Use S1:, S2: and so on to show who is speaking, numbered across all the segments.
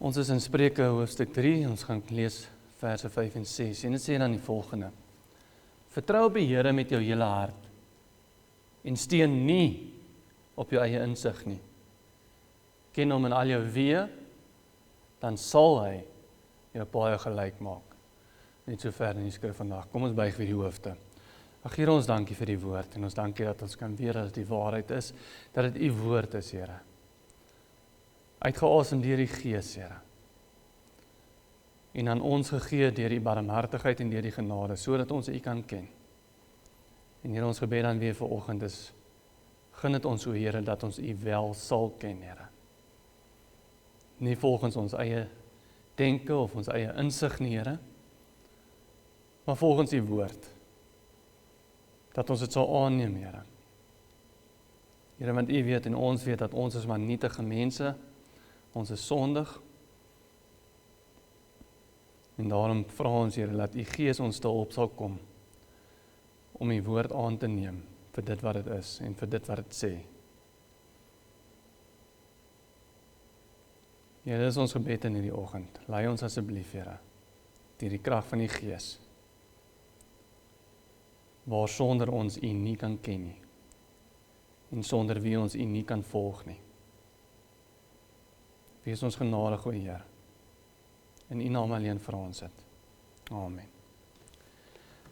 S1: Ons is in Spreuke hoofstuk 3, ons gaan lees verse 5 en 6, en dit sê dan die volgende. Vertrou op die Here met jou hele hart, en steun nie op jou eie insig nie. Ken hom in al jou weë, dan sal hy jou paaie gelyk maak. Net so ver in die skrif vandag. Kom ons buig vir die hoofde. Ag Here, ons dankie vir die woord, en ons dankie dat ons kan weet dat dit die waarheid is, dat dit u woord is, Here. Uitgeasem deur die Gees, Here. En aan ons gegee deur die barmhartigheid en deur die genade, sodat ons u kan ken. En Here, ons gebed dan weer vanoggend is, gun dit ons, o Here, dat ons u wel sal ken, Here. Nie volgens ons eie denke of ons eie insig nie, Here, maar volgens u woord. Dat ons dit sal aanneem, Here. Here, want u weet en ons weet dat ons is maar nietige mense, ons is sondig. En daarom vra ons, Here, dat u Gees ons daarop sal kom, om u woord aan te neem, vir dit wat dit is, en vir dit wat dit sê. Here, dit is ons gebed in hierdie oggend. Lei ons asseblief, Here, deur die krag van die Gees, waar sonder ons u nie kan ken nie, en sonder wie ons u nie kan volg nie. Wees ons genadig, o Heer. In u naam alleen vra ons dit. Amen.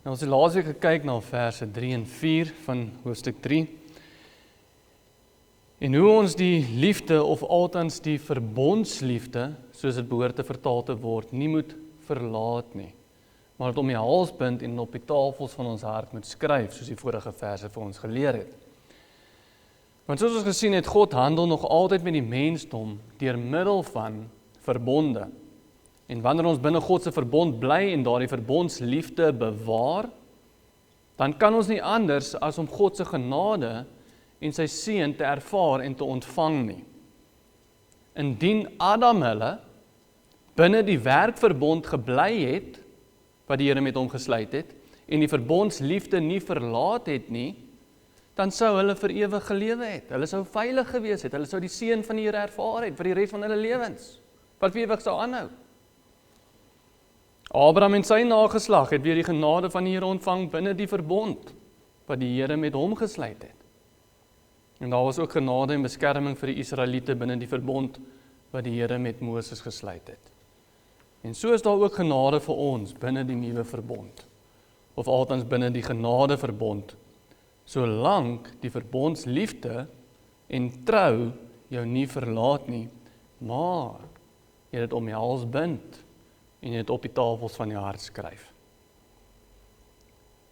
S1: Nou, ons het laasweek gekyk na verse 3 en 4 van hoofstuk 3, en hoe ons die liefde, of althans die verbondsliefde, soos dit behoort te vertaal te word, nie moet verlaat nie, maar dit om die halsbind en op die tafels van ons hart moet skryf, soos die vorige verse vir ons geleer het. Want soos ons gesien het, God handel nog altyd met die mensdom deur middel van verbonde. En wanneer ons binne God se verbond bly en daardie verbondsliefde bewaar, dan kan ons nie anders as om God se genade en sy seën te ervaar en te ontvang nie. Indien Adam hulle binne die werkverbond gebly het, wat die Here met hom gesluit het, en die verbondsliefde nie verlaat het nie, dan sou hulle vir ewig gelewe het. Hulle sou veilig gewees het, hulle sou die seën van die Here ervaar het vir die res van hulle lewens, wat vir ewig sou aanhou. Abraham en sy nageslag het weer die genade van die Here ontvang binne die verbond, wat die Here met hom gesluit het. En daar was ook genade en beskerming vir die Israeliete binne die verbond, wat die Here met Moses gesluit het. En so is daar ook genade vir ons binne die nuwe verbond, of althans binne die genadeverbond, solank die verbondsliefde en trou jou nie verlaat nie, maar jy dit om die hals bind en jy dit op die tafels van jou hart skryf.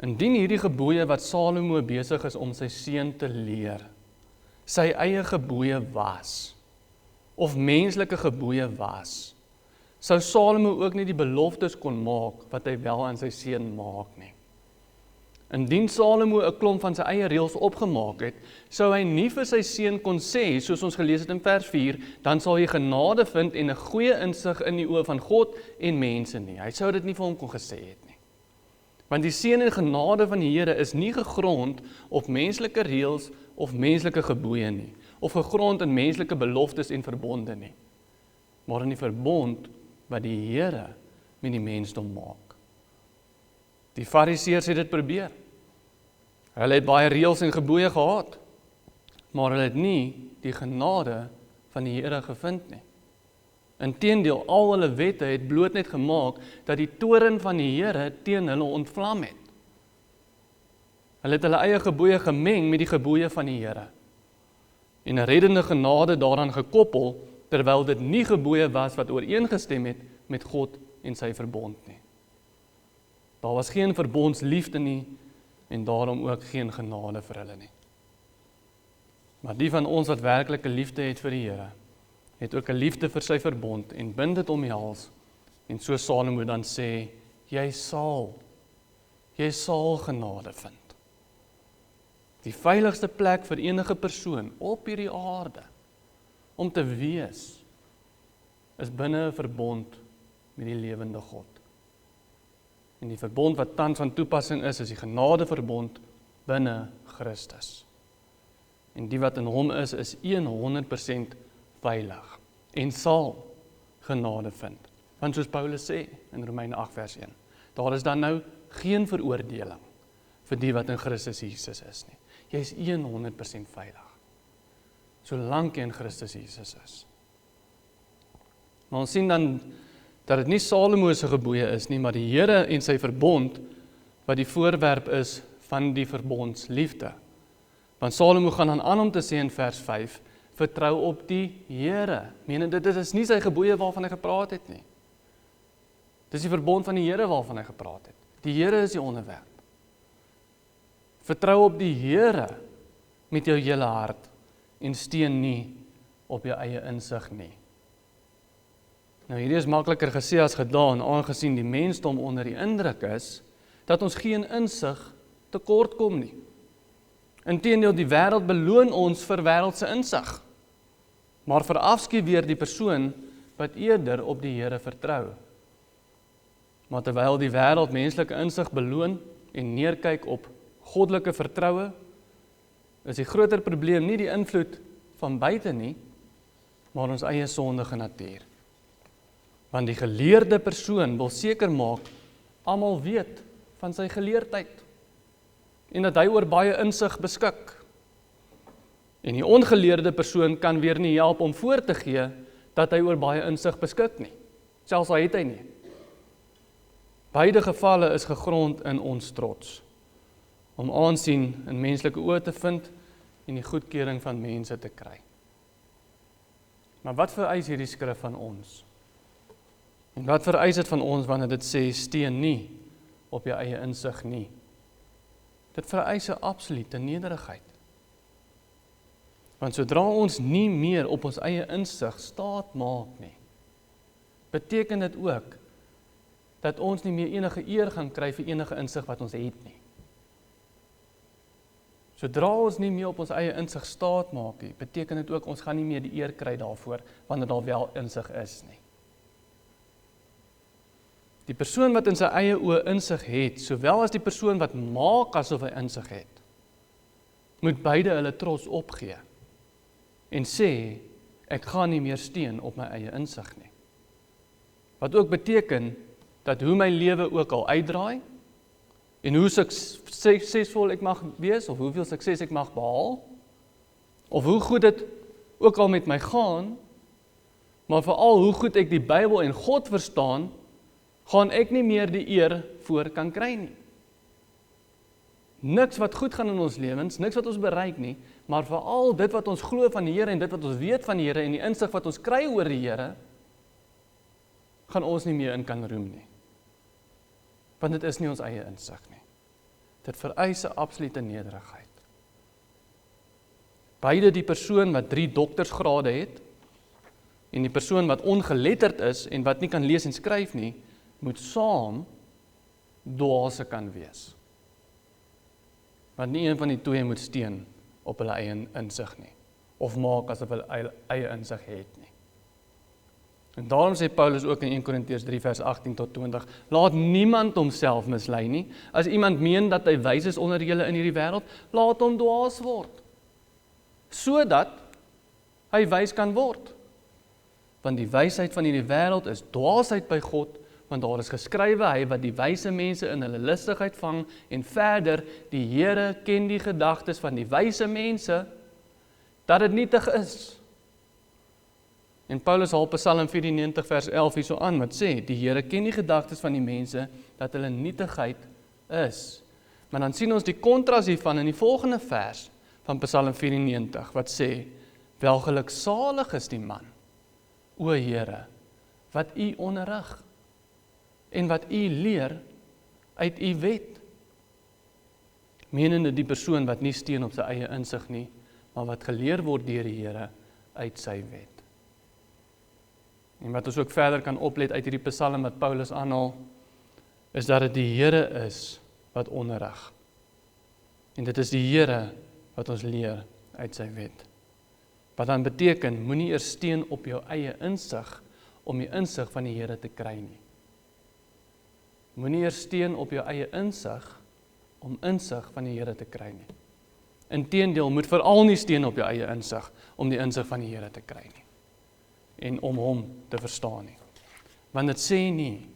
S1: Indien hierdie gebooie wat Salomo besig is om sy seun te leer, sy eie gebooie was, of menslike gebooie was, sou Salomo ook nie die beloftes kon maak wat hy wel aan sy seun maak nie. Indien Salomo 'n klomp van sy eie reëls opgemaak het, sou hy nie vir sy seun kon sê, soos ons gelees het in vers 4, dan sal jy genade vind en 'n goeie insig in die oë van God en mense nie. Hy sou dit nie vir hom kon gesê het nie. Want die seën en genade van die Here is nie gegrond op menslike reëls of menslike gebooie nie, of gegrond in menslike beloftes en verbonde nie, maar in die verbond wat die Here met die mensdom maak. Die Fariseërs het dit probeer. Hulle het baie reëls en gebooie gehad, maar hulle het nie die genade van die Here gevind nie. Inteendeel, al hulle wette het bloot net gemaak dat die toorn van die Here teen hulle ontvlam het. Hulle het hulle eie gebooie gemeng met die gebooie van die Here, en 'n reddende genade daaraan gekoppel, terwyl dit nie gebooie was wat ooreengestem het met God en sy verbond nie. Daar was geen verbondsliefde nie, en daarom ook geen genade vir hulle nie. Maar die van ons wat werklike liefde het vir die Here, het ook 'n liefde vir sy verbond, en bind dit om die hals, en so Salomo dan sê, jy sal genade vind. Die veiligste plek vir enige persoon op hierdie aarde, om te wees, is binne 'n verbond met die lewende God. En die verbond wat tans van toepassing is die genadeverbond binne Christus. En die wat in hom is 100% veilig en sal genade vind. Want soos Paulus sê in Romeine 8 vers 1, daar is dan nou geen veroordeling vir die wat in Christus Jesus is nie. Jy is 100% veilig, solank jy in Christus Jesus is. Maar ons sien dan, dat dit nie Salomo se gebooie is nie, maar die Here en sy verbond, wat die voorwerp is van die verbondsliefde. Want Salomo gaan dan aan om te sê in vers 5, vertrou op die Here. Menende, dit is nie sy gebooie waarvan hy gepraat het nie. Dis die verbond van die Here waarvan hy gepraat het. Die Here is die onderwerp. Vertrou op die Here met jou hele hart en steun nie op jou eie insig nie. Nou hierdie is makliker gesê as gedaan, aangesien die mensdom onder die indruk is, dat ons geen insig tekort kom nie. Inteendeel, die wêreld beloon ons vir wêreldse insig, maar verafskuw weer die persoon wat eerder op die Here vertrou. Maar terwyl die wêreld menslike insig beloon en neerkyk op goddelike vertroue, is die groter probleem nie die invloed van buite nie, maar ons eie sondige natuur. Want die geleerde persoon wil seker maak, almal weet van sy geleerdheid, en dat hy oor baie insig beskik. En die ongeleerde persoon kan weer nie help om voor te gee, dat hy oor baie insig beskik nie, selfs al het hy nie. Beide gevalle is gegrond in ons trots, om aansien in menslike oë te vind, en die goedkeuring van mense te kry. Maar wat vereis hierdie skrif van ons? En wat vereis dit van ons wanneer dit sê, steun nie op jou eie insig nie? Dit vereis 'n absolute nederigheid. Want sodra ons nie meer op ons eie insig staat maak nie, beteken dit ook, dat ons nie meer enige eer gaan kry vir enige insig wat ons het nie. Sodra ons nie meer op ons eie insig staat maak nie, beteken dit ook, ons gaan nie meer die eer kry daarvoor, wanneer daar wel insig is nie. Die persoon wat in sy eie oë insig het, sowel as die persoon wat maak asof hy insig het, moet beide hulle trots opgee en sê, ek gaan nie meer steun op my eie insig nie. Wat ook beteken, dat hoe my lewe ook al uitdraai, en hoe suksesvol ek mag wees, of hoeveel sukses ek mag behaal, of hoe goed dit ook al met my gaan, maar veral hoe goed ek die Bybel en God verstaan, gaan ek nie meer die eer voor kan kry nie. Niks wat goed gaan in ons lewens, niks wat ons bereik nie, maar veral dit wat ons glo van die Here en dit wat ons weet van die Here en die insig wat ons kry oor die Here, gaan ons nie meer in kan roem nie. Want dit is nie ons eie insig nie. Dit vereis 'n absolute nederigheid. Beide die persoon wat 3 doktersgrade het, en die persoon wat ongeletterd is en wat nie kan lees en skryf nie, moet saam dwaase kan wees. Want nie een van die twee moet steun op hulle eie insig nie, of maak asof hulle eie insig het nie. En daarom sê Paulus ook in 1 Korintiërs 3 vers 18 tot 20, laat niemand homself mislei nie. As iemand meen dat hy wys is onder julle in hierdie wêreld, laat hom dwaas word, sodat hy wys kan word. Want die wysheid van hierdie wêreld is dwaasheid by God, want daar is geskrywe, hy wat die wyse mense in hulle listigheid vang, en verder, die Here ken die gedagtes van die wyse mense, dat dit nietig is. En Paulus haal Psalm 94 vers 11 hierso aan, wat sê, die Here ken die gedagtes van die mense, dat hulle nietigheid is. Maar dan sien ons die kontras hiervan in die volgende vers van Psalm 94, wat sê, welgeluksalig is die man, o Here, wat u onderrig, en wat u leer uit u wet. Menende die persoon wat nie steun op sy eie insig nie, maar wat geleer word deur die Here uit sy wet. En wat ons ook verder kan oplet uit hierdie psalm wat Paulus aanhaal, is dat dit die Here is wat onderrig. En dit is die Here wat ons leer uit sy wet. Wat dan beteken, moenie eers steun op jou eie insig, om die insig van die Here te kry nie. Moenie eers steun op jou eie insig, om insig van die Here te kry nie. Inteendeel, moet veral nie steun op jou eie insig, om die insig van die Here te kry nie. en om hom te verstaan nie. Want dit sê nie,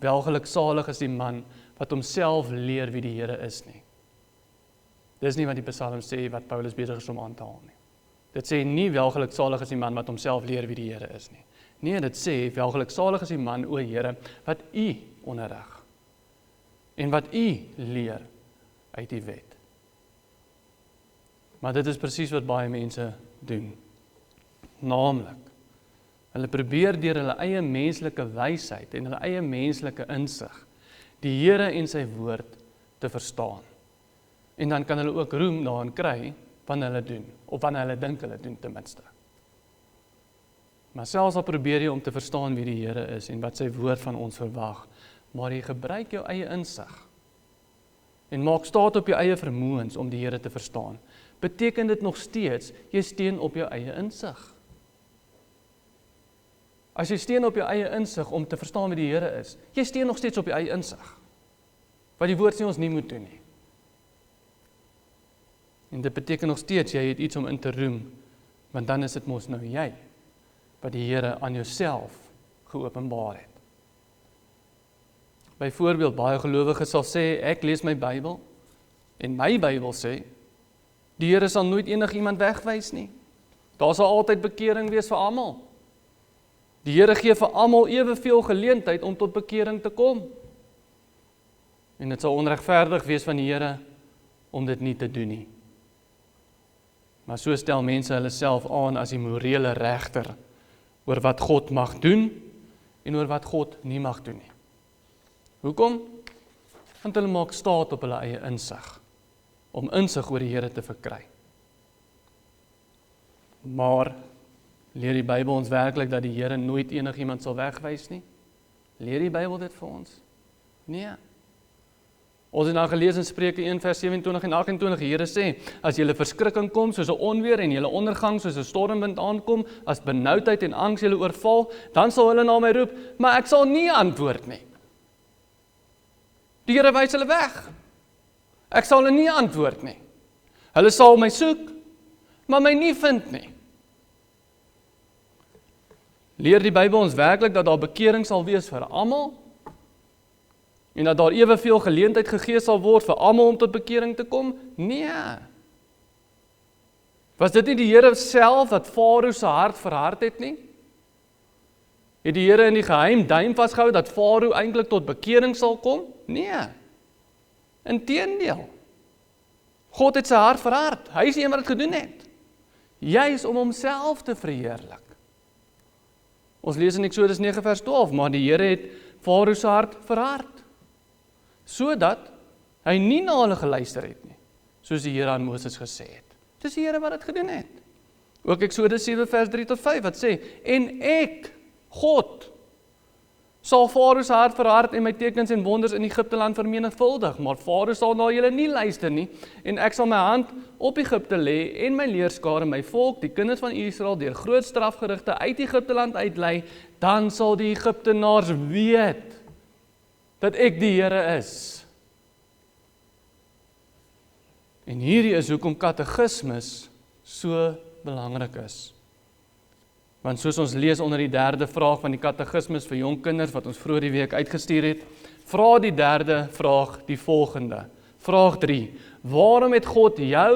S1: welgeluksalig is die man wat homself leer wie die Here is nie. Dis nie wat die Psalm sê wat Paulus besig is om aan te haal nie. Dit sê nie welgeluksalig is die man wat homself leer wie die Here is nie. Nee, dit sê welgeluksalig is die man, o Here, wat U onderrig en wat U leer uit die wet. Maar dit is presies wat baie mense doen. Naamlik, hulle probeer deur hulle eie menslike wysheid en hulle eie menslike insig die Here en sy woord te verstaan. En dan kan hulle ook roem daarin kry wanneer hulle doen, of wanneer hulle dink hulle doen ten minste. Maar selfs al probeer jy om te verstaan wie die Here is en wat sy woord van ons verwag, maar jy gebruik jou eie insig en maak staat op jou eie vermoëns om die Here te verstaan, beteken dit nog steeds, jy steun op jou eie insig. As jy steun op jou eie insig om te verstaan wie die Here is, jy steun nog steeds op jou eie insig, wat die woord sê ons nie moet doen nie. En dit beteken nog steeds, jy het iets om in te roem, want dan is dit mos nou jy, wat die Here aan jouself geopenbaar het. Byvoorbeeld, baie gelowiges sal sê, ek lees my Bybel, en my Bybel sê, die Here sal nooit enigiemand wegwys nie. Daar sal altyd bekering wees vir almal. Die Here gee vir almal eweveel geleentheid om tot bekering te kom. En dit sal onregverdig wees van die Here om dit nie te doen nie. Maar so stel mense hulle self aan as die morele regter oor wat God mag doen en oor wat God nie mag doen nie. Hoekom? Want hulle maak staat op hulle eie insig, om insig oor die Here te verkry. Maar leer die Bybel ons werklik dat die Here nooit enigiemand sal wegwys nie? Leer die Bybel dit vir ons? Nee. Ons het nou gelees in Spreuke 1 vers 27 en 28, die Here sê, as julle verskrikking kom soos 'n onweer en julle ondergang soos 'n stormwind aankom, as benoudheid en angs julle oorval, dan sal hulle na my roep, maar ek sal nie antwoord nie. Die Here wys hulle weg. Ek sal hulle nie antwoord nie. Hulle sal my soek, maar my nie vind nie. Leer die Bybel ons werklik dat daar bekering sal wees vir almal? En dat daar eweveel geleentheid gegee sal word vir almal om tot bekering te kom? Nee. Was dit nie die Here self wat Farao se hart verhard het nie? Het die Here in die geheim duim vasgehou dat Farao eintlik tot bekering sal kom? Nee. Inteendeel. God het sy hart verhard. Hy is die een wat dit gedoen het. Juis om homself te verheerlik. Ons lees in Eksodus 9 vers 12, maar die Here het Farao se hart verhard, sodat hy nie na hulle geluister het nie, soos die Here aan Moses gesê het. Dis die Here wat dit gedoen het. Ook Eksodus 7 vers 3 tot 5 wat sê, en ek, God, sal Farao se hart verhard en my tekens en wonders in Egipte land vermenigvuldig, maar Farao sal na julle nie luister nie, en ek sal my hand op Egipte lê en my leerskare, my volk, die kinders van Israel, deur groot strafgerigte uit Egipte land uitlei, dan sal die Egiptenaars weet dat ek die Here is. En hierdie is hoekom katekismes so belangrik is. Want soos ons lees onder die derde vraag van die katekismes vir jong kinders wat ons vroeër die week uitgestuur het, vra die derde vraag die volgende. Vraag 3. Waarom het God jou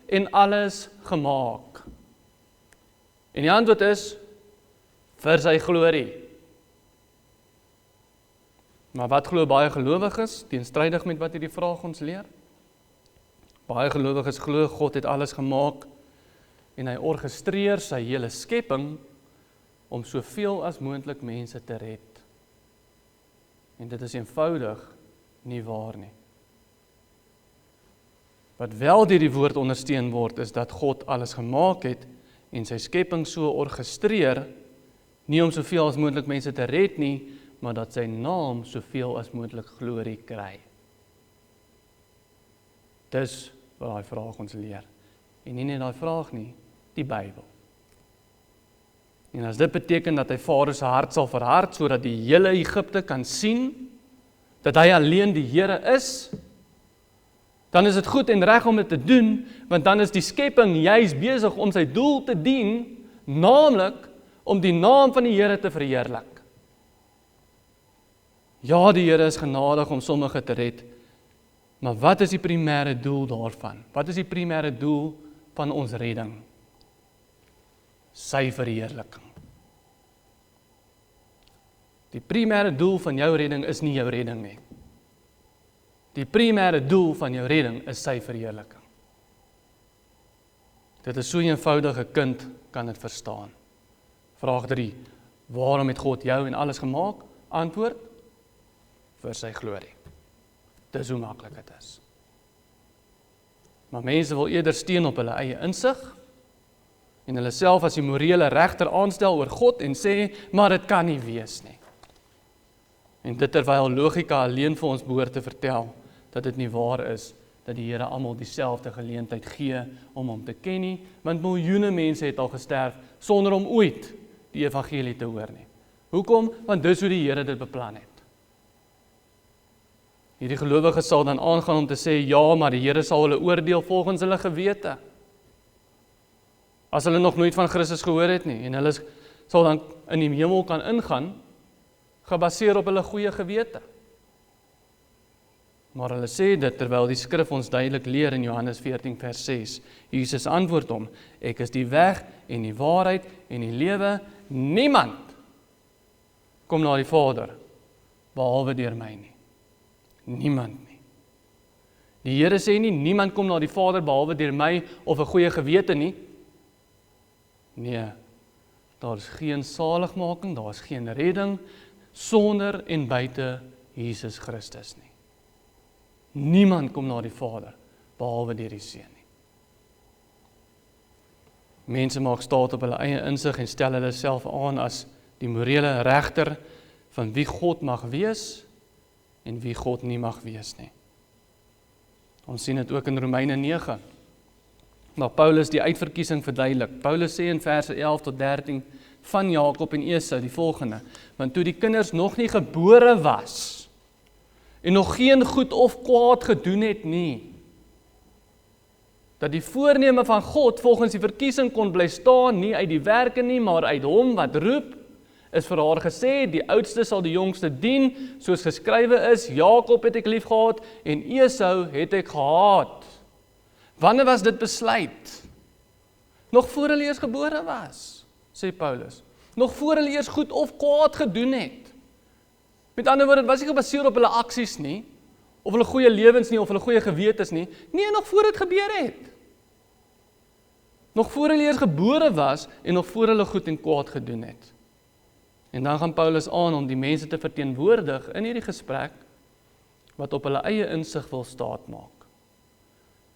S1: en alles gemaak? En die antwoord is, vir sy glorie. Maar wat glo baie gelowiges, teenstrydig met wat hierdie vraag ons leer? Baie gelowiges glo God het alles gemaak en hy orkestreer sy hele skepping om soveel as moontlik mense te red. En dit is eenvoudig nie waar nie. Wat wel deur die woord ondersteun word, is dat God alles gemaak het en sy skepping so orkestreer, nie om soveel as moontlik mense te red nie, maar dat sy naam soveel as moontlik glorie kry. Dis wat daai vraag ons leer. En nie net daai vraag nie, die Bybel. En as dit beteken dat hy Farao se hart sal verhard, sodat die hele Egipte kan sien, dat hy alleen die Here is, dan is dit goed en reg om dit te doen, want dan is die skepping juis besig om sy doel te dien, naamlik om die naam van die Here te verheerlik. Ja, die Here is genadig om sommige te red, maar wat is die primêre doel daarvan? Wat is die primêre doel van ons redding? Sy verheerliking. Die primêre doel van jou redding is nie jou redding nie. Die primêre doel van jou redding is sy verheerliking. Dit is so eenvoudig, 'n kind kan dit verstaan. Vraag 3. Waarom het God jou en alles gemaak? Antwoord: vir sy glorie. Dis hoe maklik dit is. Maar mense wil eerder steun op hulle eie insig en hulle self as die morele regter aanstel oor God en sê, maar dit kan nie wees nie. En dit terwyl logika alleen vir ons behoort te vertel dat dit nie waar is dat die Here almal dieselfde geleentheid gee om hom te ken nie, want miljoene mense het al gesterf sonder om ooit die evangelie te hoor nie. Hoekom? Want dis hoe die Here dit beplan het. Hierdie gelowiges sal dan aangaan om te sê, ja, maar die Here sal hulle oordeel volgens hulle gewete. As hulle nog nooit van Christus gehoor het nie, en hulle sal dan in die hemel kan ingaan, gebaseer op hulle goeie gewete. Maar hulle sê dit, terwyl die skrif ons duidelik leer in Johannes 14 vers 6. Jesus antwoord hom, ek is die weg en die waarheid en die lewe, niemand kom na die Vader, behalwe deur my nie. Niemand nie. Die Here sê nie, niemand kom na die Vader behalwe deur my of 'n goeie gewete nie. Nee, daar is geen saligmaking, daar is geen redding, sonder en buite Jesus Christus nie. Niemand kom na die Vader, behalwe deur die Seun nie. Mense maak staat op hulle eie insig en stel hulle self aan as die morele regter van wie God mag wees en wie God nie mag wees nie. Ons sien dit ook in Romeine 9, waar Paulus die uitverkiesing verduidelik. Paulus sê in verse 11 tot 13 van Jakob en Esau die volgende, want toe die kinders nog nie gebore was, en nog geen goed of kwaad gedoen het nie, dat die voorneme van God volgens die verkiesing kon bly staan, nie uit die werke nie, maar uit hom wat roep, is vir haar gesê, die oudste sal die jongste dien, soos geskrywe is, Jakob het ek lief gehad, en Esau het ek gehaat. Wanneer was dit besluit? Nog voor hulle eers gebore was, sê Paulus. Nog voor hulle eers goed of kwaad gedoen het. Met ander woorde, dit was nie gebaseer op hulle aksies nie, of hulle goeie lewens nie, of hulle goeie gewetes nie. Nee, nog voor dit gebeur het. Nog voor hulle eers gebore was, en nog voor hulle goed en kwaad gedoen het. En dan gaan Paulus aan om die mense te verteenwoordig in hierdie gesprek, wat op hulle eie insig wil staatmaak.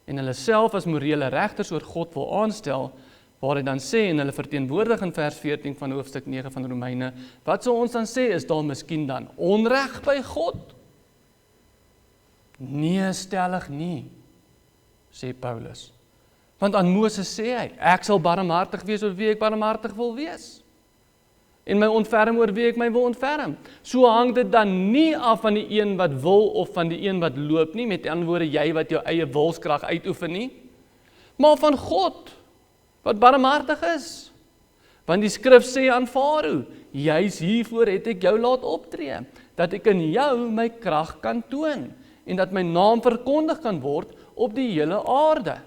S1: En hulle self as morele regters oor God wil aanstel, waar hy dan sê, en hulle verteenwoordig in vers 14 van hoofstuk 9 van Romeine, wat sou ons dan sê, is daar miskien dan onreg by God? Nee, stellig nie, sê Paulus. Want aan Moses sê hy, ek sal barmhartig wees oor wie ek barmhartig wil wees. En my ontferm oor wie ek my wil ontferm. So hang dit dan nie af van die een wat wil of van die een wat loop nie, met ander woorde jy wat jou eie wilskrag uitoefen nie, maar van God, wat barmhartig is. Want die skrif sê aan Farao, juis hiervoor het ek jou laat optree, dat ek in jou my krag kan toon, en dat my naam verkondig kan word op die hele aarde.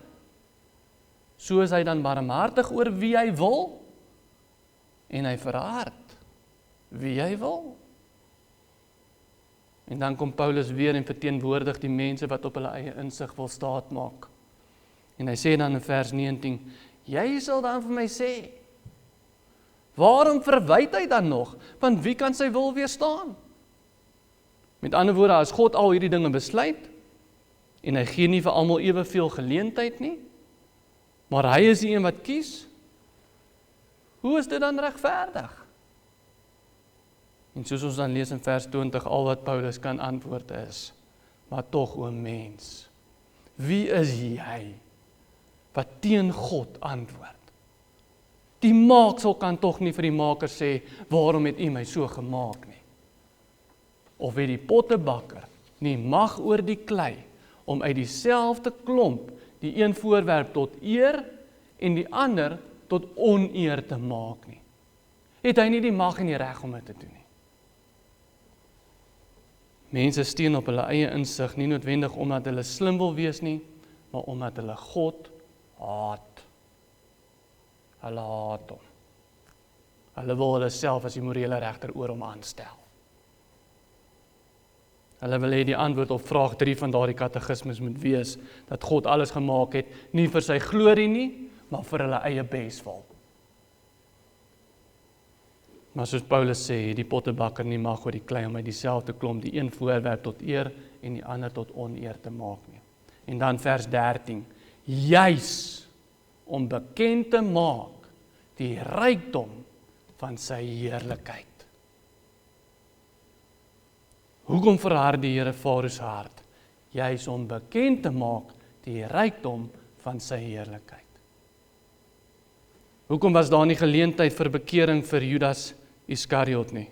S1: So is hy dan barmhartig oor wie hy wil, en hy verhard wie hy wil. En dan kom Paulus weer en verteenwoordig die mense wat op hulle eie insig wil staatmaak. En hy sê dan in vers 19, jy sal dan vir my sê, waarom verwyd hy dan nog? Want wie kan sy wil weerstaan? Met ander woorde, as God al hierdie dinge besluit, en hy gee nie vir almal eweveel geleentheid nie, maar hy is die een wat kies, hoe is dit dan regverdig? En soos ons dan lees in vers 20, al wat Paulus kan antwoord is, maar tog o mens, wie is jy wat teen God antwoord? Die maaksel kan tog nie vir die maker sê, waarom het u my so gemaak nie? Of het die pottebakker nie mag oor die klei, om uit dieselfde klomp die een voorwerp tot eer en die ander tot oneer te maak nie. het hy nie die mag en die reg om dit te doen nie. Mense steun op hulle eie insig, nie noodwendig omdat hulle slim wil wees nie, maar omdat hulle God haat. Hulle haat hom. Hulle wil hulle self as die morele regter oor hom aanstel. Hulle wil hê die antwoord op vraag 3 van daardie katekismes moet wees, dat God alles gemaak het, nie vir sy glorie nie, maar vir hulle eie beswil. Maar soos Paulus sê, het die pottebakker nie mag oor die klei om uit dieselfde klomp die een voorwerp tot eer en die ander tot oneer te maak nie. En dan vers 13, juis om bekend te maak die rykdom van sy heerlikheid. Hoekom verhard die Here Farao se hart? Juis om bekend te maak die rykdom van sy heerlikheid. Hoekom was daar nie geleentheid vir bekering vir Judas Iskariot nie?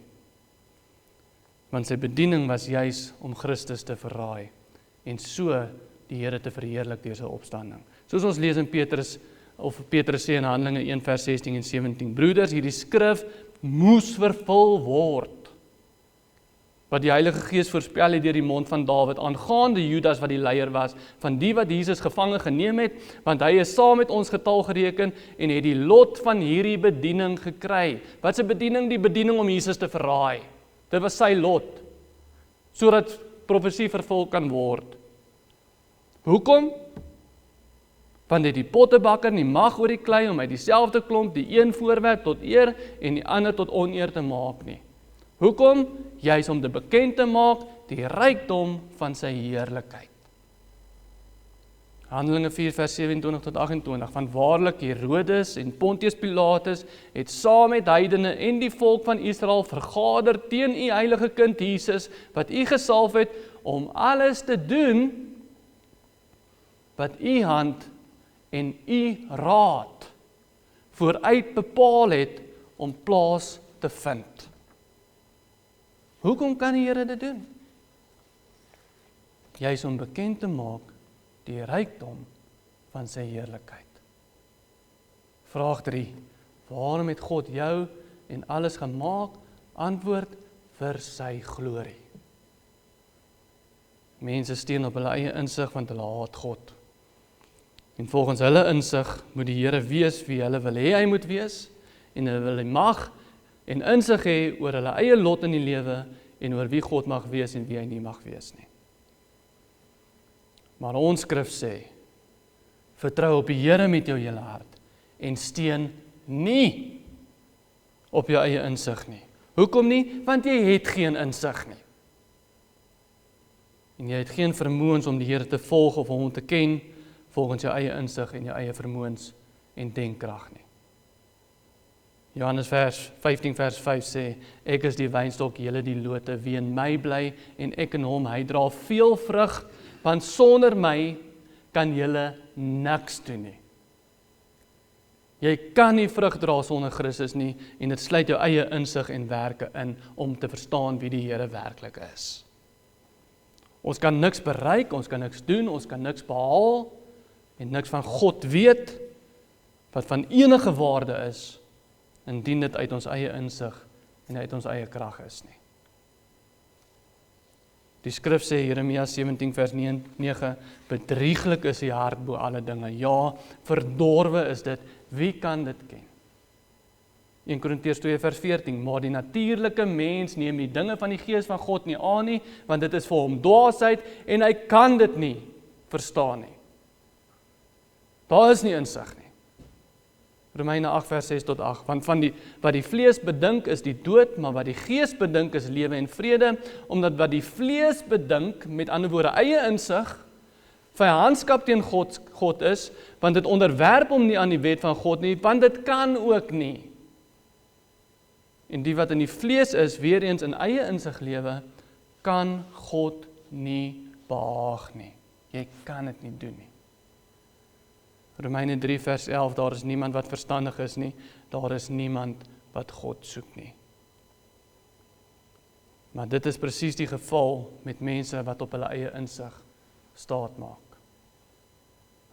S1: Want sy bediening was juis om Christus te verraai en so die Here te verheerlik deur sy opstanding. Soos ons lees in Petrus sê in Handelinge 1 vers 16 en 17, broeders, hierdie skrif moes vervul word, wat die Heilige Gees voorspel het deur die mond van Dawid, aangaande Judas wat die leier was, van die wat Jesus gevange geneem het, want hy is saam met ons getal gereken, en het die lot van hierdie bediening gekry. Wat is 'n bediening? Die bediening om Jesus te verraai. Dit was sy lot, sodat profesie vervul kan word. Hoekom? Want het die pottebakker nie mag oor die klei om uit dieselfde klomp die een voorwerp tot eer en die ander tot oneer te maak nie. Hoekom? Juis om dit bekend te maak die rykdom van sy heerlikheid. Handelinge 4 vers 27 tot 28, van waarlik Herodes en Pontius Pilatus het saam met heidene en die volk van Israel vergader teen u heilige kind Jesus, wat u gesalf het om alles te doen wat u hand en u raad vooruit bepaal het om plaas te vind. Hoekom kan die Here dit doen? Juis om bekend te maak die rykdom van sy heerlikheid. Vraag 3. Waarom het God jou en alles gemaak? Antwoord, vir sy glorie. Mense steun op hulle eie insig want hulle haat God. En volgens hulle insig moet die Here wees wie hulle wil hê hy moet wees, en hulle wil hy mag en insig hê oor hulle eie lot in die lewe en oor wie God mag wees en wie hy nie mag wees nie. Maar ons skrif sê, vertrou op die Here met jou hele hart en steun nie op jou eie insig nie. Hoekom nie? Want jy het geen insig nie. En jy het geen vermoëns om die Here te volg of om hom te ken volgens jou eie insig en jou eie vermoëns en denkkrag nie. Johannes 15 vers 5 sê, ek is die wynstok, julle die lote, wie in my bly en ek in hom, hy dra veel vrug, want sonder my kan julle niks doen nie. Jy kan nie vrug dra sonder Christus nie, en dit sluit jou eie insig en werke in, om te verstaan wie die Here werklik is. Ons kan niks bereik, ons kan niks doen, ons kan niks behaal, en niks van God weet, wat van enige waarde is, indien dit uit ons eie insig en uit ons eie krag is nie. Die skrif sê, Jeremia 17 vers 9, bedrieglik is die hart bo alle dinge. Ja, verdorwe is dit. Wie kan dit ken? 1 Korintiërs 2 vers 14, maar die natuurlike mens neem die dinge van die Gees van God nie aan nie, want dit is vir hom dwaasheid en hy kan dit nie verstaan nie. Daar is nie insig nie. Romeine 8 vers 6 tot 8, want wat die vlees bedink is die dood, maar wat die Gees bedink is lewe en vrede, omdat wat die vlees bedink, met ander woorde eie insig, vyandskap teen God is, want dit onderwerp hom nie aan die wet van God nie, want dit kan ook nie. En die wat in die vlees is, weer eens in eie insig lewe, kan God nie behaag nie. Jy kan dit nie doen nie. Romeine 3 vers 11, daar is niemand wat verstandig is nie, daar is niemand wat God soek nie. Maar dit is presies die geval met mense wat op hulle eie insig staat maak.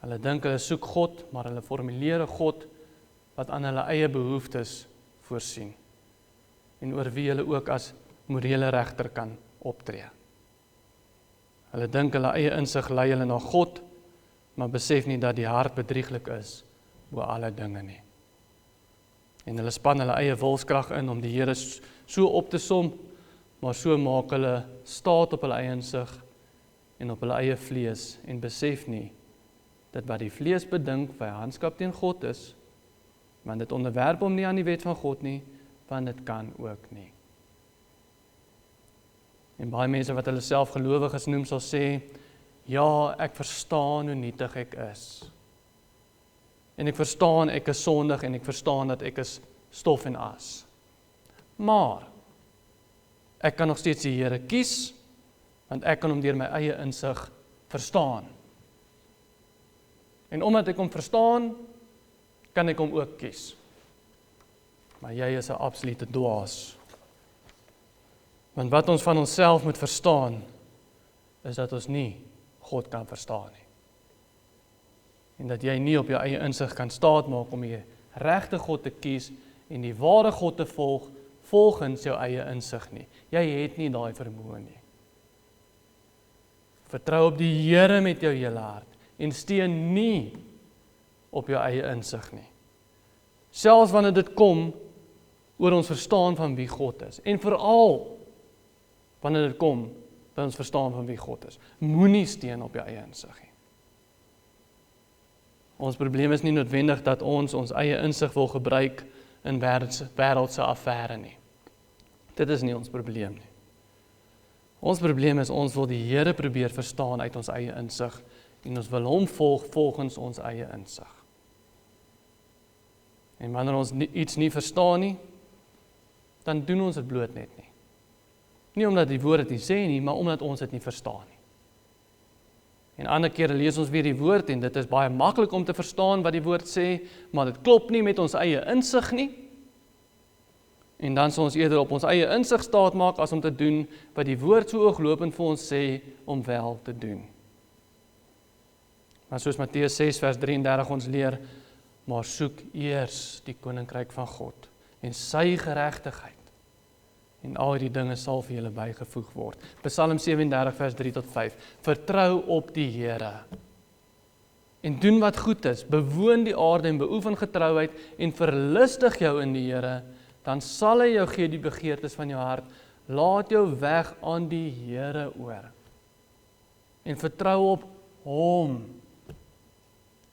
S1: Hulle dink hulle soek God, maar hulle formuleer 'n God wat aan hulle eie behoeftes voorsien. en oor wie hulle ook as morele regter kan optree. Hulle dink hulle eie insig lei hulle na God, maar besef nie dat die hart bedrieglik is oor alle dinge nie. En hulle span hulle eie wilskrag in om die Here so op te som, maar so maak hulle staat op hulle eie insig en op hulle eie vlees en besef nie dat wat die vlees bedink vyandskap teen God is, want dit onderwerp hom nie aan die wet van God nie, want dit kan ook nie. En baie mense wat hulle self gelowiges noem sal sê, ja, ek verstaan hoe nietig ek is. En ek verstaan ek is sondig en ek verstaan dat ek is stof en as. Maar ek kan nog steeds die Here kies, want ek kan hom deur my eie insig verstaan. En omdat ek hom verstaan, kan ek hom ook kies. Maar jy is 'n absolute dwaas. Want wat ons van onsself moet verstaan, is dat ons nie God kan verstaan nie. En dat jy nie op jou eie insig kan staatmaak om die regte God te kies en die ware God te volg, volgens jou eie insig nie. Jy het nie daai vermoë nie. Vertrou op die Here met jou hele hart en steun nie op jou eie insig nie. Selfs wanneer dit kom oor ons verstaan van wie God is. En veral wanneer dit kom by ons verstaan van wie God is. Moenie steun op jou eie insig nie. Ons probleem is nie noodwendig dat ons eie insig wil gebruik in wêreldse affære nie. Dit is nie ons probleem nie. Ons probleem is ons wil die Here probeer verstaan uit ons eie insig en ons wil hom volg volgens ons eie insig. En wanneer ons iets nie verstaan nie, dan doen ons dit bloot net nie. Nie omdat die woord dit nie sê nie, maar omdat ons dit nie verstaan nie. En ander kere lees ons weer die woord en dit is baie maklik om te verstaan wat die woord sê, maar dit klop nie met ons eie insig nie. En dan sal ons eerder op ons eie insig staat maak as om te doen wat die woord so ooglopend vir ons sê om wel te doen. Maar soos Matteus 6 vers 33 ons leer, maar soek eers die koninkryk van God en sy geregtigheid. En al die dinge sal vir julle bygevoeg word. Psalm 37 vers 3 tot 5. Vertrou op die Here. En doen wat goed is, bewoon die aarde en beoefen getrouheid en verlustig jou in die Here, dan sal hy jou gee die begeertes van jou hart. Laat jou weg aan die Here oor. En vertrou op hom.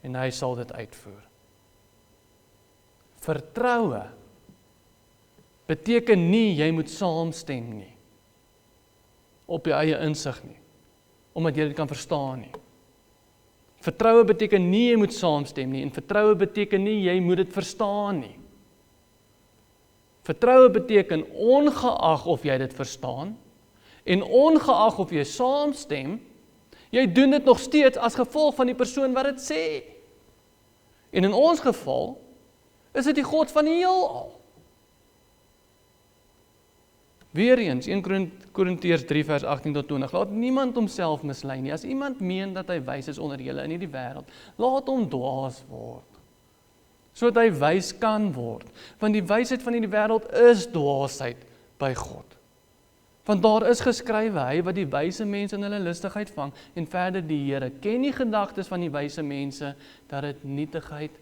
S1: En hy sal dit uitvoer. Vertroue beteken nie jy moet saamstem nie. Op jou eie insig nie. Omdat jy dit kan verstaan nie. Vertroue beteken nie jy moet saamstem nie. En vertroue beteken nie jy moet dit verstaan nie. Vertroue beteken ongeag of jy dit verstaan en ongeag of jy saamstem, jy doen dit nog steeds as gevolg van die persoon wat dit sê. En in ons geval is dit die God van die heelal. Weereens 1 Korintiërs 3 vers 18 tot 20. Laat niemand homself mislei nie. As iemand meen dat hy wys is onder julle in hierdie wêreld, laat hom dwaas word, sodat hy wys kan word. Want die wysheid van hierdie wêreld is dwaasheid by God. Want daar is geskrywe, hy wat die wyse mense in hulle lustigheid vang, en verder die Here ken die gedagtes van die wyse mense, dat dit nietigheid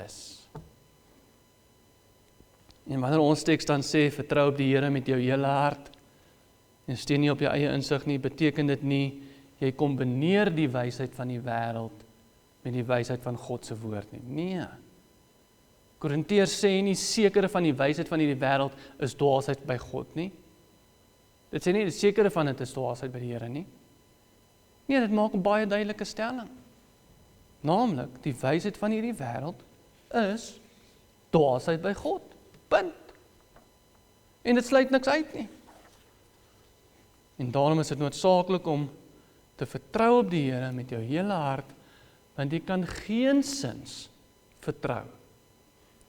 S1: is. En wanneer ons teks dan sê, vertrou op die Here met jou hele hart, en steun nie op jou eie insig nie, beteken dit nie, jy kombineer die wysheid van die wêreld met die wysheid van God se woord nie. Nee. Korintiërs sê nie sekere van die wysheid van hierdie wêreld is dwaasheid by God nie. Dit sê nie die sekere van dit is dwaasheid by die Here nie. Nee, dit maak 'n baie duidelike stelling. Naamlik, die wysheid van hierdie wêreld is dwaasheid by God. Punt. En dit sluit niks uit nie. En daarom is dit noodsaaklik om te vertrou op die Here met jou hele hart, want jy kan geensins vertrou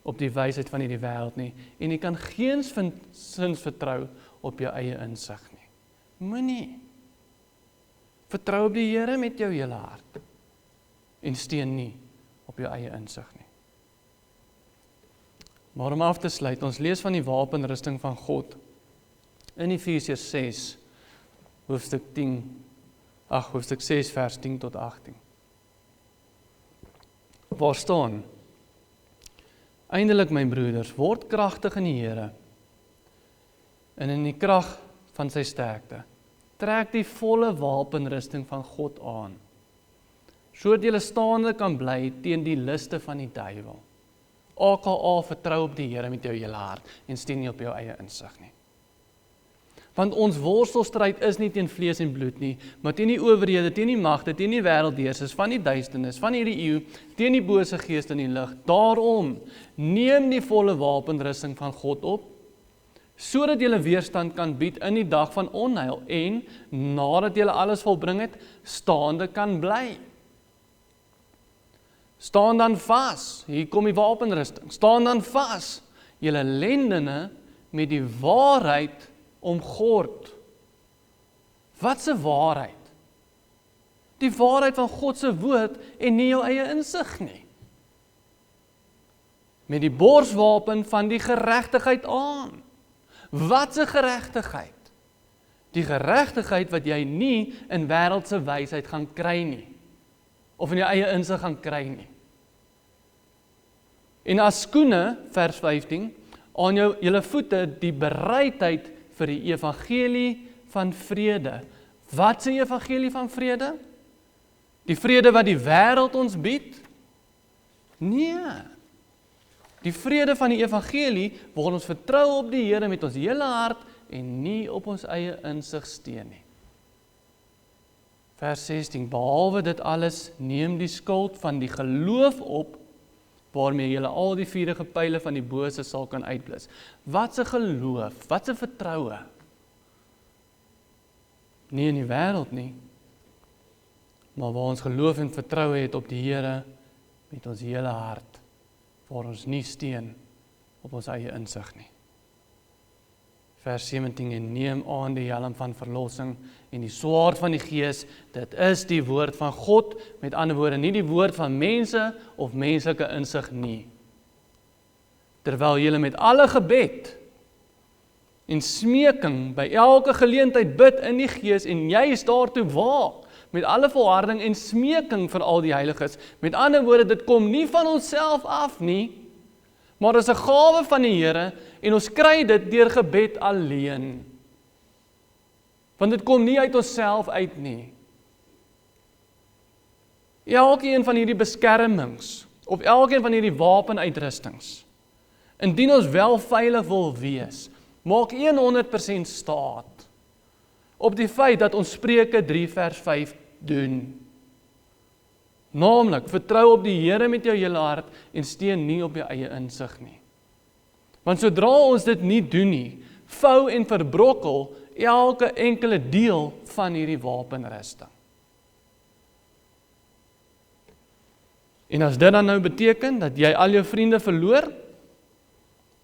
S1: op die wysheid van hierdie wêreld nie, en jy kan geensins vertrou op jou eie insig nie. Moenie. Vertrou op die Here met jou hele hart, en steun nie op jou eie insig nie. Maar om af te sluit, ons lees van die wapenrusting van God in Efesiërs 6, hoofstuk 6 vers 10 tot 18. Waar staan: Eindelik my broeders, word kragtig in die Here en in die krag van sy sterkte. Trek die volle wapenrusting van God aan, sodat julle staande kan bly teen die liste van die duiwel. AKA, vertrou op die Here met jou hele hart en steun nie op jou eie insig nie. Want ons worstelstryd is nie teen vlees en bloed nie, maar teen die owerhede, teen die magte, teen die wêreldheersers van die duisternis, van hierdie eeu, teen die bose geeste in die lig. Daarom, neem die volle wapenrusting van God op, sodat julle weerstand kan bied in die dag van onheil en, nadat julle alles volbring het, staande kan bly. Staan dan vas, hier kom die wapenrusting, staan dan vas, julle lendene met die waarheid omgord. Wat se waarheid? Die waarheid van God se woord en nie jou eie insig nie. Met die borswapen van die geregtigheid aan. Wat se geregtigheid? Die geregtigheid wat jy nie in wêreldse wysheid gaan kry nie, of in jou eie insig gaan kry nie. En as skoene, vers 15, aan julle voete die bereidheid vir die evangelie van vrede. Wat is die evangelie van vrede? Die vrede wat die wêreld ons bied? Nee. Die vrede van die evangelie waar ons vertrou op die Here met ons hele hart en nie op ons eie insig steun nie. Vers 16, behalwe dit alles, neem die skild van die geloof op, waarmee julle al die vuurige pyle van die bose sal kan uitblus. Wat 'n geloof, wat 'n vertroue. Nie in die wêreld nie, maar waar ons geloof en vertroue het op die Here met ons hele hart, waar ons nie steun op ons eie insig nie. Vers 17, en neem aan die helm van verlossing en die swaard van die Gees, dit is die woord van God, met ander woorde, nie die woord van mense of menslike insig nie. Terwyl julle met alle gebed en smeking by elke geleentheid bid in die Gees en jy is daartoe waak, met alle volharding en smeking vir al die heiliges. Met ander woorde, dit kom nie van onsself af nie, maar is 'n gawe van die Here en ons kry dit deur gebed alleen. Want dit kom nie uit onsself uit nie. Elkeen van hierdie beskermings, of elkeen van hierdie wapenuitrustings, indien ons wel veilig wil wees, maak 100% staat op die feit dat ons Spreuke 3 vers 5 doen. Naamlik, vertrou op die Here met jou hele hart en steun nie op jou eie insig nie. Want sodra ons dit nie doen nie, vou en verbrokkel elke enkele deel van hierdie wapenrusting. En as dit dan nou beteken dat jy al jou vriende verloor,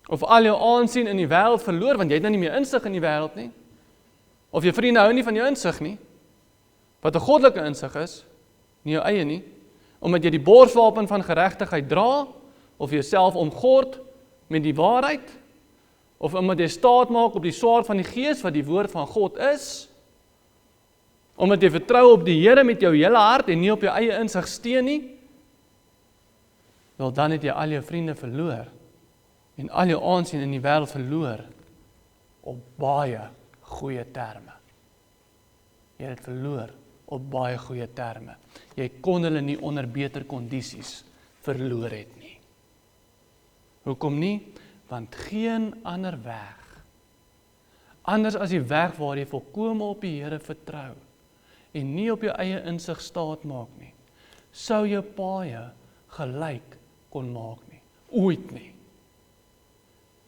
S1: of al jou aansien in die wêreld verloor, want jy het nou nie meer insig in die wêreld nie, of jou vriende hou nie van jou insig nie, wat 'n goddelike insig is, nie jou eie nie, omdat jy die borswapen van geregtigheid dra, of jouself omgord met die waarheid, of omdat jy staat maak op die swaard van die Gees, wat die woord van God is, omdat jy vertrou op die Here met jou hele hart, en nie op jou eie insig steun nie, wel dan het jy al jou vriende verloor, en al jou aansien in die wêreld verloor, op baie goeie terme. Jy het verloor op baie goeie terme. Jy kon hulle nie onder beter kondisies verloor het nie. Hoekom nie? Want geen ander weg, anders as die weg waar jy volkome op die Here vertrou, en nie op jou eie insig staat maak nie, sou jou paaie gelyk kon maak nie, ooit nie.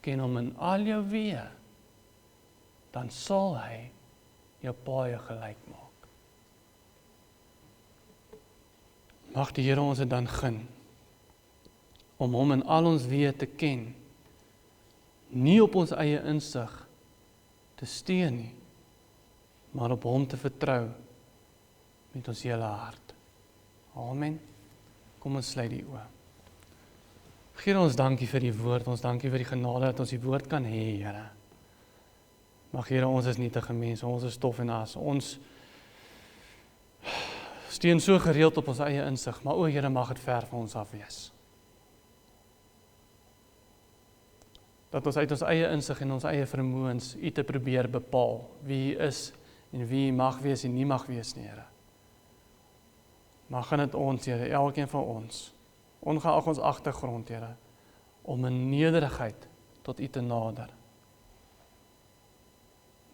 S1: Ken hom in al jou weë, dan sal hy jou paaie gelyk maak. Mag die Here ons dit dan gun, om hom in al ons weë te ken, nie op ons eie insig te steun nie, maar op hom te vertrou met ons hele hart. Amen. Kom ons sluit die oë. Here, ons dankie vir die woord, ons dankie vir die genade dat ons die woord kan hê, Here. Maar Here, ons is nietige mense, ons is stof en as. Ons steun so gereeld op ons eie insig, maar o Here, mag dit ver van ons af wees. Dat ons uit ons eie insig en ons eie vermoëns U te probeer bepaal wie U is en wie U mag wees en nie mag wees nie, Here. Maar gaan dit ons, Here, elkeen van ons, ongeag ons agtergrond, Here, om in nederigheid tot U te nader.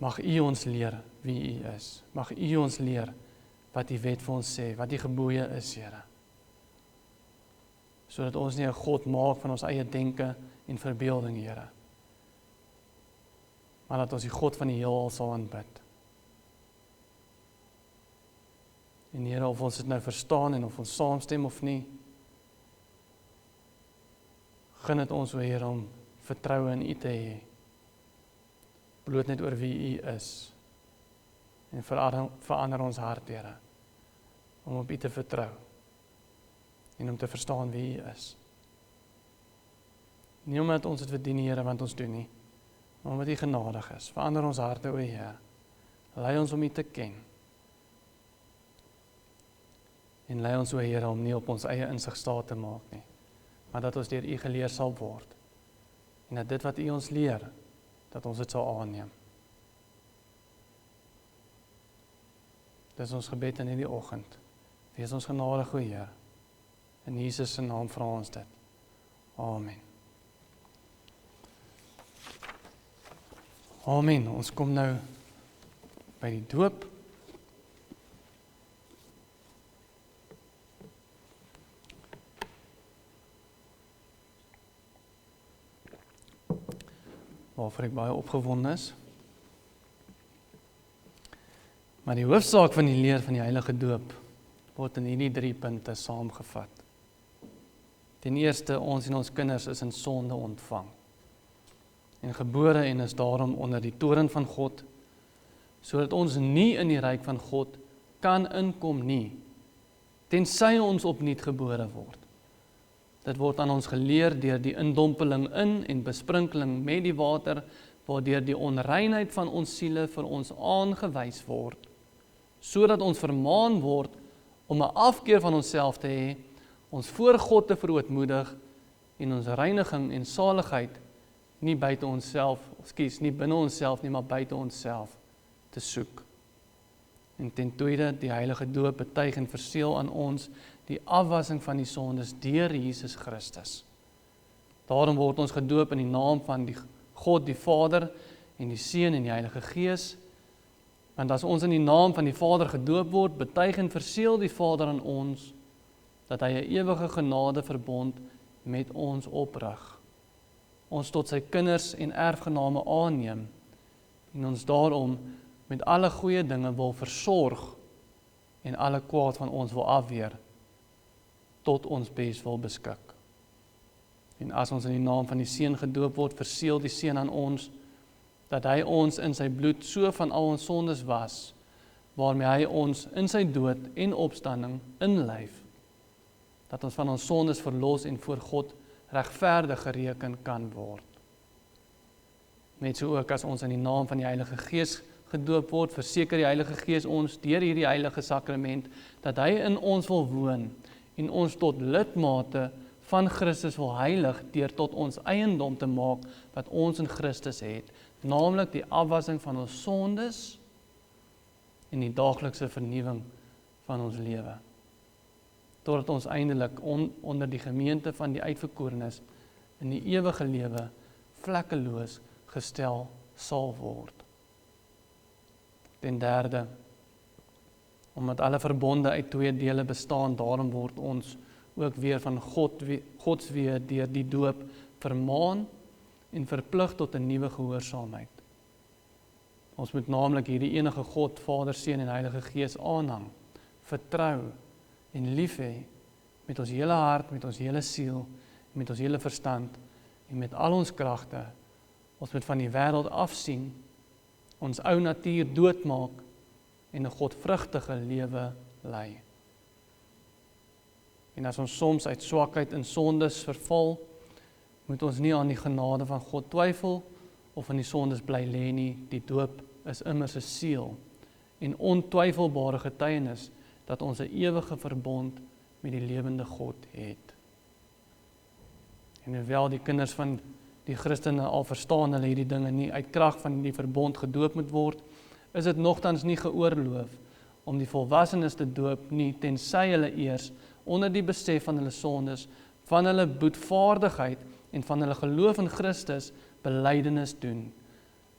S1: Mag U ons leer wie U is. Mag U ons leer wat die wet vir ons sê, wat die gebooie is, Here. Sodat ons nie 'n God maak van ons eie denke en verbeelding, Here. Maar dat ons die God van die heelal sal aanbid. En Here, of ons dit nou verstaan en of ons saamstem of nie, gun dit ons, o Here, om vertroue in U te hê. Bloot net oor wie U is. En verander ons hart, Here, om op U te vertrou. En om te verstaan wie U is. Nie omdat ons dit verdien, Here, want ons doen nie, maar omdat U genadig is. Verander ons harte, o Heer. Lei ons om U te ken. En lei ons, o Heer, om nie op ons eie insig staat te maak nie, maar dat ons deur U geleer sal word. En dat dit wat U ons leer, dat ons dit sal aanneem. Dis ons gebed in hierdie oggend. Wees ons genadig, o Heer. In Jesus se naam vra ons dit. Amen. Amen. Ons kom nou by die doop. Waarvoor ek baie opgewonde is. Maar die hoofsaak van die leer van die heilige doop word in hierdie 3 punte saamgevat. Ten eerste, ons en ons kinders is in sonde ontvang en gebore en is daarom onder die toorn van God, sodat ons nie in die ryk van God kan inkom nie, tensy ons opnuut gebore word. Dit word aan ons geleer deur die indompeling in en besprinkeling met die water, waardeur die onreinheid van ons siele vir ons aangewys word, sodat ons vermaan word om 'n afkeer van onsself te hê, ons voor God te verootmoedig en ons reiniging en saligheid nie buite onsself, nie binne onsself nie, maar buite onsself te soek. En ten tweede, die heilige doop betuig en verseël aan ons die afwassing van die sondes deur Jesus Christus. Daarom word ons gedoop in die naam van die God, die Vader en die Seun en die Heilige Gees. Want as ons in die naam van die Vader gedoop word, betuig en verseël die Vader aan ons dat hy 'n ewige genadeverbond met ons oprig. Ons tot sy kinders en erfgename aanneem en ons daarom met alle goeie dinge wil versorg en alle kwaad van ons wil afweer, tot ons bes wil beskik. En as ons in die naam van die Seun gedoop word, verseël die Seun aan ons, dat hy ons in sy bloed so van al ons sondes was, waarmee hy ons in sy dood en opstanding inlyf, dat ons van ons sondes verlos en voor God regverdig gereken kan word. Net so ook as ons in die naam van die Heilige Gees gedoop word, verseker die Heilige Gees ons deur hierdie heilige sakrament, dat hy in ons wil woon en ons tot lidmate van Christus wil heilig deur tot ons eiendom te maak wat ons in Christus het, naamlik die afwassing van ons sondes en die daaglikse vernuwing van ons lewe. Totdat ons eindelik onder die gemeente van die uitverkorenes in die ewige lewe vlekkeloos gestel sal word. Ten derde, omdat alle verbonde uit 2 dele bestaan, daarom word ons ook weer van Gods weë deur die doop vermaan en verplig tot 'n nuwe gehoorsaamheid. Ons moet naamlik hierdie enige God, Vader, Seun en Heilige Gees aanhang, vertrou en lief hê met ons hele hart, met ons hele siel, met ons hele verstand en met al ons kragte. Ons moet van die wêreld afsien, ons ou natuur doodmaak en 'n godvrugtige lewe lei. En as ons soms uit swakheid in sondes verval, moet ons nie aan die genade van God twyfel of in die sondes bly lê nie. Die doop is immers 'n seël en ontwyfelbare getuienis dat ons 'n ewige verbond met die lewende God het. En hoewel die kinders van die Christene al verstaan hulle hierdie dinge nie uit krag van die verbond gedoop moet word, is dit nogtans nie geoorloof om die volwassenes te doop nie, tensy hulle eers onder die besef van hulle sondes, van hulle boetvaardigheid en van hulle geloof in Christus belydenis doen.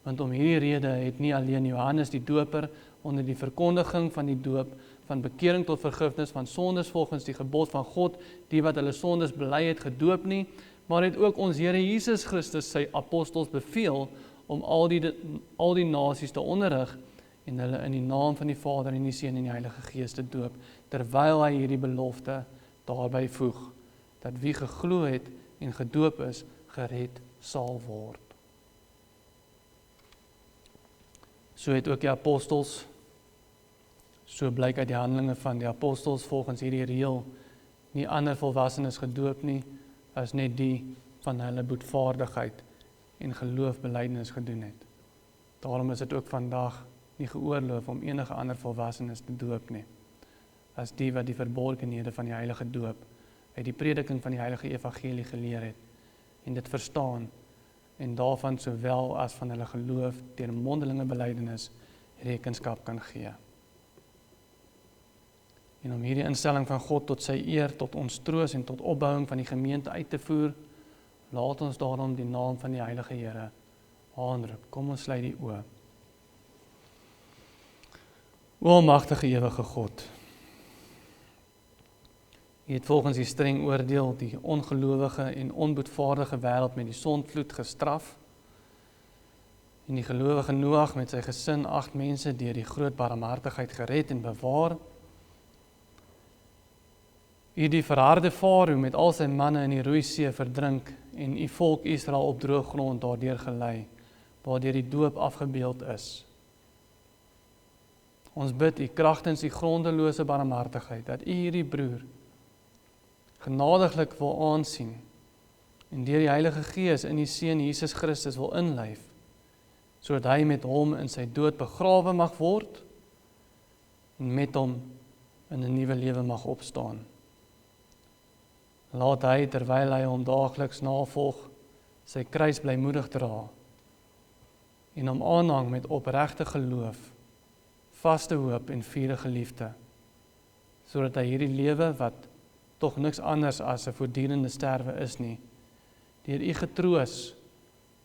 S1: Want om hierdie rede het nie alleen Johannes die doper onder die verkondiging van die doop van bekering tot vergifnis van sondes volgens die gebod van God, die wat hulle sondes bely het, gedoop nie, maar het ook ons Here Jesus Christus sy apostels beveel om al die nasies te onderrig en hulle in die naam van die Vader en die Seun en die Heilige Gees te doop, terwyl hy hierdie belofte daarby voeg, dat wie geglo het en gedoop is, gered sal word. So het ook die apostels, so blyk uit die handelinge van die apostels volgens hierdie reël, nie ander volwassenes gedoop nie, as net die van hulle boetvaardigheid en geloofbelydenis gedoen het. Daarom is dit ook vandag nie geoorloof om enige ander volwassenes te doop nie, as die wat die verborgenhede van die heilige doop uit die prediking van die heilige evangelie geleer het, en dit verstaan, en daarvan sowel as van hulle geloof deur mondelinge belydenis rekenskap kan gee. En om hierdie instelling van God tot sy eer, tot ons troos en tot opbouing van die gemeente uit te voer, laat ons daarom die naam van die Heilige Here aanroep. Kom ons sluit die oë. O almagtige ewige God, U het volgens die streng oordeel die ongelowige en onboetvaardige wêreld met die sondvloed gestraf, en die gelowige Noag met sy gesin 8 mense deur die groot barmhartigheid gered en bewaar. U die verharde Farao met al sy manne in die Roeisee verdrink en U volk Israel op droë grond daardeur gelei, waardeur die doop afgebeeld is. Ons bid U kragtens U grondelose barmhartigheid, dat U hierdie broer genadiglik wil aansien en deur die Heilige Gees in die Seun Jesus Christus wil inlyf, sodat hy met hom in sy dood begrawe mag word en met hom in 'n nuwe lewe mag opstaan. Laat hy, terwyl hy hom daagliks navolg, sy kruis blymoedig dra en hom aanhang met opregte geloof, vaste hoop en vurige liefde, sodat hy hierdie lewe wat tog niks anders as 'n voortdurende sterwe is nie, deur U getroos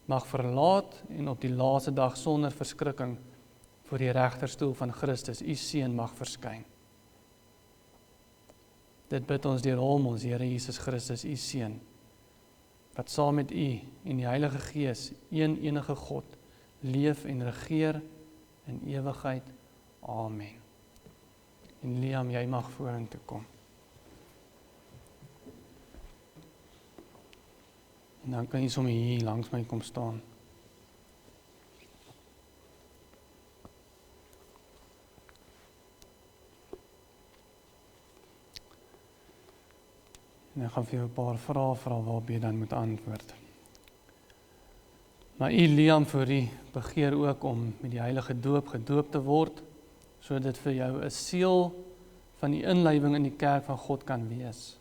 S1: mag verlaat en op die laaste dag sonder verskrikking voor die regterstoel van Christus, U Seun, mag verskyn. Dit bid ons deur hom, ons Here Jesus Christus, U Seun, wat saam met U en die Heilige Gees, een enige God, leef en regeer in ewigheid. Amen. En Liam, jy mag vorentoe kom. En dan kan jy sommer hier langs my kom staan. En ek gaan vir jou 'n paar vrae vra waarop jy dan moet antwoord. Maar U, Liam, vir U begeer ook om met die heilige doop gedoop te word, sodat dit vir jou 'n seël van die inlywing in die kerk van God kan wees.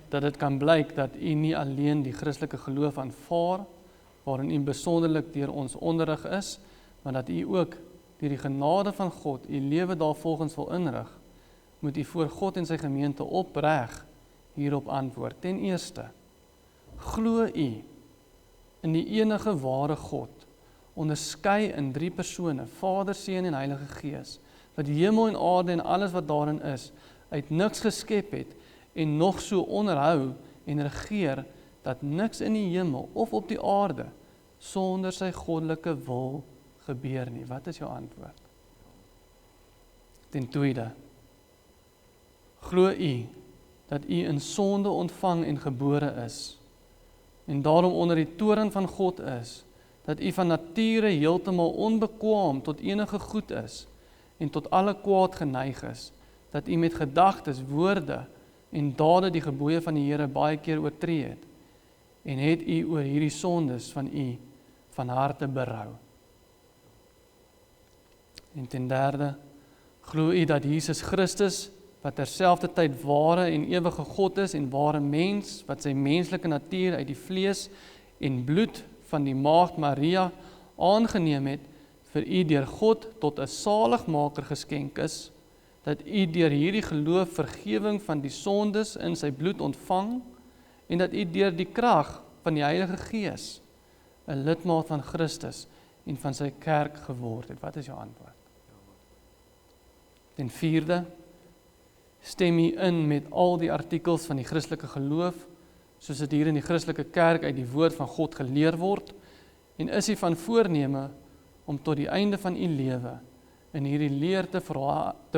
S1: Dat dit kan blyk dat U nie alleen die Christelike geloof aanvaar, waarin U besonderlik deur ons onderrig is, maar dat U ook deur die genade van God U lewe daarvolgens wil inrig, moet U voor God en sy gemeente opreg hierop antwoord. Ten eerste, glo U in die enige ware God, onderskei in 3 persone, Vader, Seun en Heilige Gees, wat hemel en aarde en alles wat daarin is, uit niks geskep het, en nog so onderhou en regeer, dat niks in die hemel of op die aarde sonder sy goddelike wil gebeur nie. Wat is jou antwoord? Ten tweede, glo U dat U in sonde ontvang en gebore is, en daarom onder die toorn van God is, dat U van nature heeltemal onbekwaam tot enige goed is, en tot alle kwaad geneig is, dat U met gedagtes, woorde en dade die gebooie van die Here baie keer oortree het, en het u oor hierdie sondes van u van harte berou. En ten derde, glo u dat Jesus Christus, wat terselfdertyd ware en ewige God is en ware mens, wat sy menslike natuur uit die vlees en bloed van die maagd Maria aangeneem het, vir u deur God tot 'n saligmaker geskenk is, dat u deur hierdie geloof vergewing van die sondes in sy bloed ontvang, en dat u deur die krag van die Heilige Gees 'n lidmaat van Christus en van sy kerk geword het. Wat is jou antwoord? Ten vierde, stem u in met al die artikels van die Christelike geloof, soos dit hier in die Christelike kerk uit die woord van God geleer word, en is u van voorneme om tot die einde van u lewe in hierdie leer te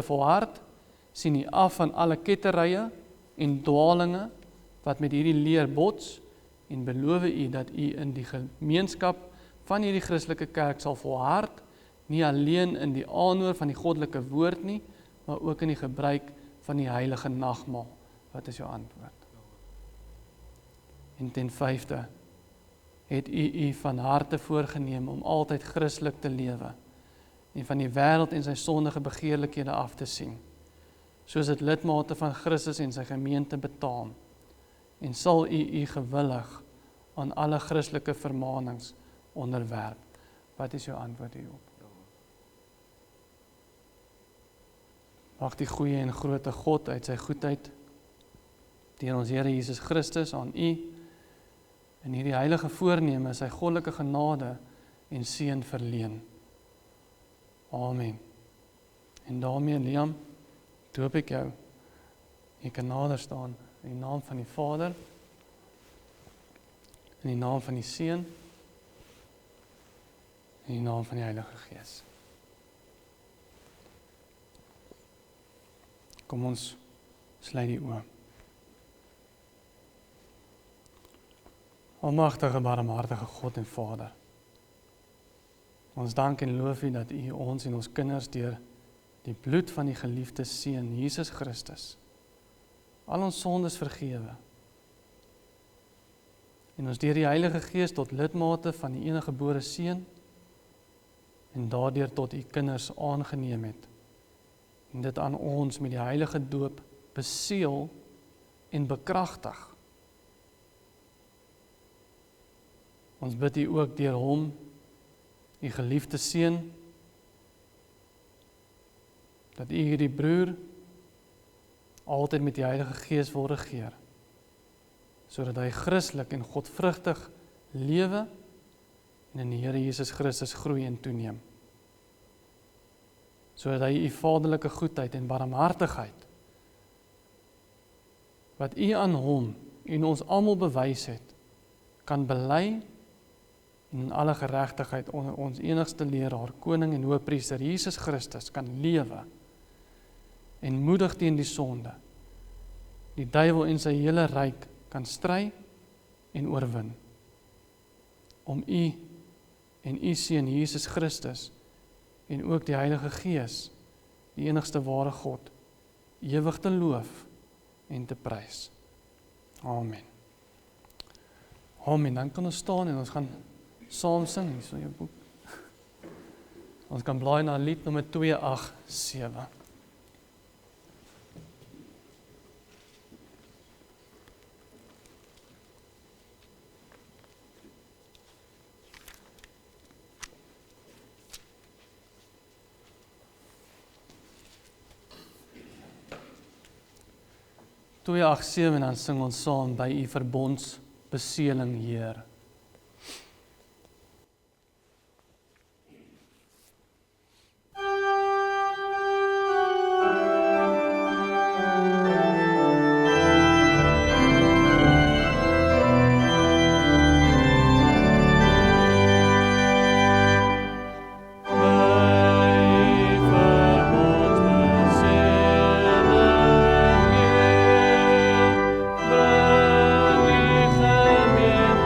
S1: volhard, sien u af van alle ketterye en dwalinge wat met hierdie leer bots, en beloof u dat u in die gemeenskap van hierdie Christelike kerk sal volhard, nie alleen in die aanhoor van die goddelike woord nie, maar ook in die gebruik van die heilige nagmaal. Wat is jou antwoord? En ten vyfde, het u van harte voorgeneem om altyd Christelik te lewe en van die wêreld en sy sondige begeerlikhede af te sien, soos dit lidmate van Christus en sy gemeente betaam, en sal u gewillig aan alle Christelike vermaanings onderwerp. Wat is jou antwoord hierop? Mag die goeie en grote God uit sy goedheid, deur ons Here Jesus Christus aan u, in hierdie heilige voorneme sy goddelike genade en seën verleen. Amen. En daarmee, Liam, doop ek jou. Jy kan nader staan in die naam van die Vader, in die naam van die Seun, in die naam van die Heilige Gees. Kom ons sluit die oë. Almagtige, barmhartige God en Vader, ons dank en loof u dat u ons en ons kinders deur die bloed van die geliefde Seun, Jesus Christus, al ons sondes vergewe, en ons deur die Heilige Gees tot lidmate van die enige gebore Seun, en daardeur tot u kinders aangeneem het, en dit aan ons met die heilige doop beseël en bekragtig. Ons bid u ook deur hom, u geliefde Seun, dat u hierdie broer altyd met die Heilige Gees wil regeer, sodat hy Christelik en godvrugtig lewe en in die Here Jesus Christus groei en toeneem, sodat hy u vaderlike goedheid en barmhartigheid, wat u aan hom en ons almal bewys het, kan bely en in alle geregtigheid onder ons enigste leraar, koning en hoëpriester Jesus Christus kan lewe en moedig teen die sonde, die duiwel en sy hele ryk kan stry en oorwin, om u en u Seun Jesus Christus en ook die Heilige Gees, die enigste ware God, ewig te loof en te prys. Amen. Amen. Dan kan ons staan en ons gaan saam sing, hier is jou boek. Ons kan blaai na lied nommer 287. En dan sing ons saam by u verbondsbeseeling, Heer.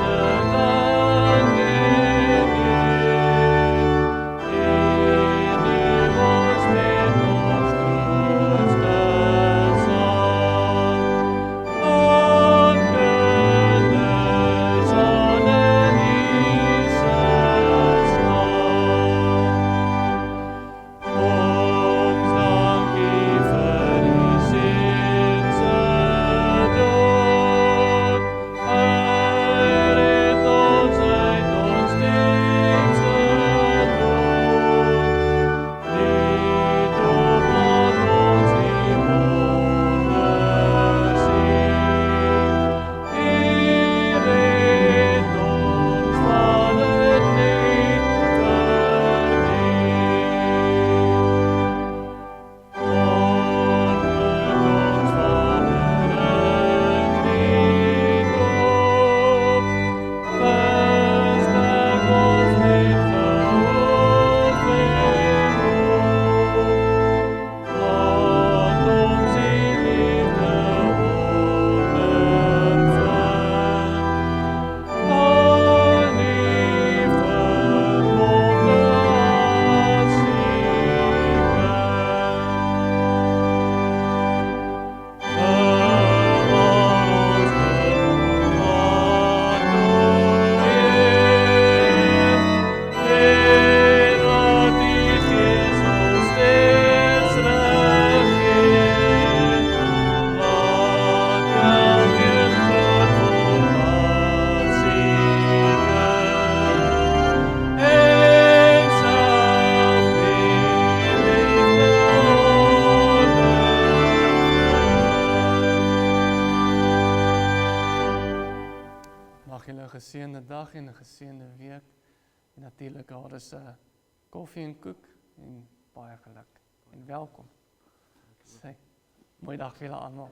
S2: Gemeente
S1: dag en 'n geseënde week. En natuurlik daar is 'n koffie en koek en baie geluk en welkom. Sê, mooi dag vir julle almal.